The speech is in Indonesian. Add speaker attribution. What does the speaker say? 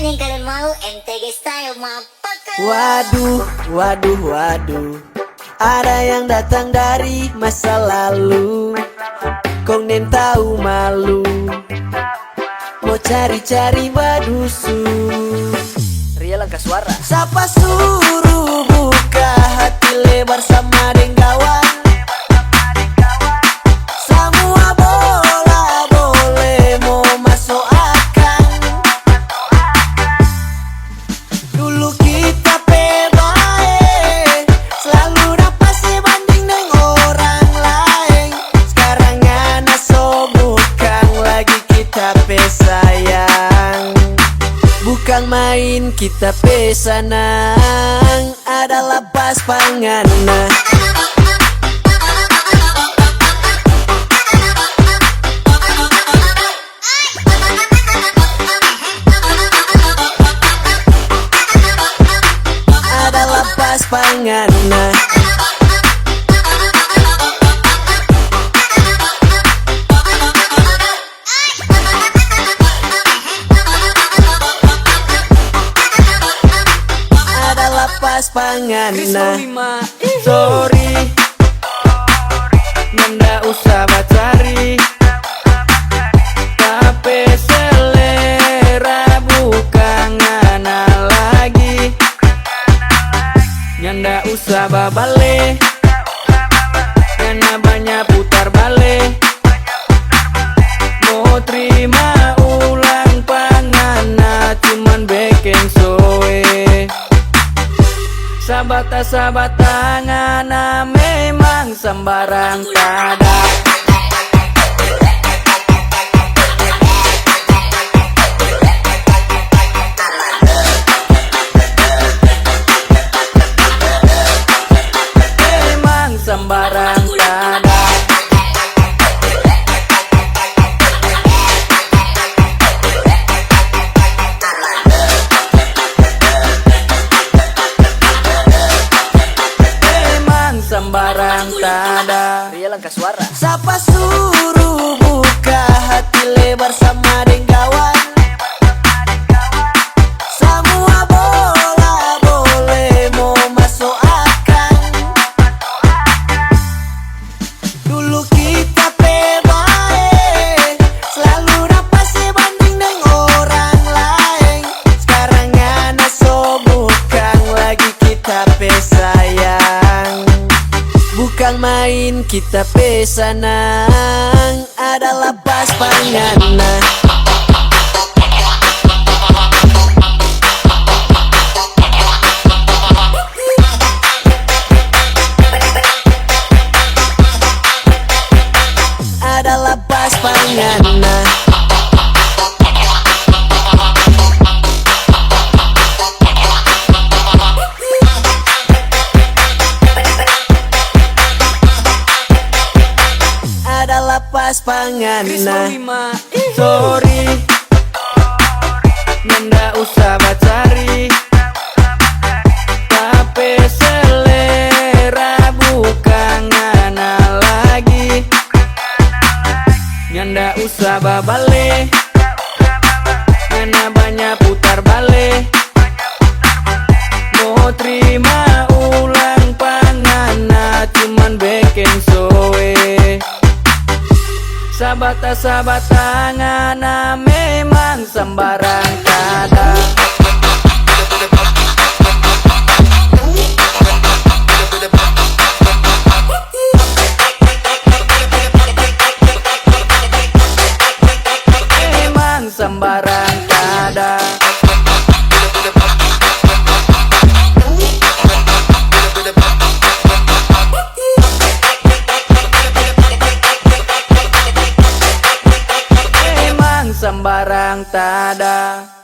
Speaker 1: yang kalian mau, MTG Style motherfucker.
Speaker 2: Waduh, waduh, waduh, ada yang datang dari masa lalu. Kong nem tahu malu, mau cari-cari badusu. Ria Langkah Suara. Siapa suruh buka hati lebar sama denggawan? Semua bola boleh mau masuk akal. Dulu kita pebae, selalu dapat sebanding dengan orang lain. Sekarang anak so bukan lagi kita pesayang. Bukan main kita pesanang, adalah pas pangana. Adalah pas pangana. Pas pangana. Sorry, nanda usah bacari, tapi selera bukan ngana lagi. Nanda usah babale, karena banyak putar balik. Mau terima ulang pangana, cuman bikin soe. Sahabat ngana memang sembarang kada. Memang sembarang kada. Sembarang tada. Ria Langkah Suara. Siapa suruh buka hati lebar sama denggawan? Semua bola boleh mau masuk akal. Dulu kita pebae, selalu dapat sebanding dengan orang lain. Sekarang anak so bukan lagi kita pesayang. Bukan main kita pesanang, adalah pas pangana. Adalah pas pangana. Adalah pas pangana. Sorry, nanda usah bacari, tapi selera bukan ngana lagi. Nanda usah babale, karena banyak putar balik. Mau terima ulang pangana, cuman bikin soe. Sahabat ngana memang sembarang kada. Memang sembarang kada. Sembarang tada.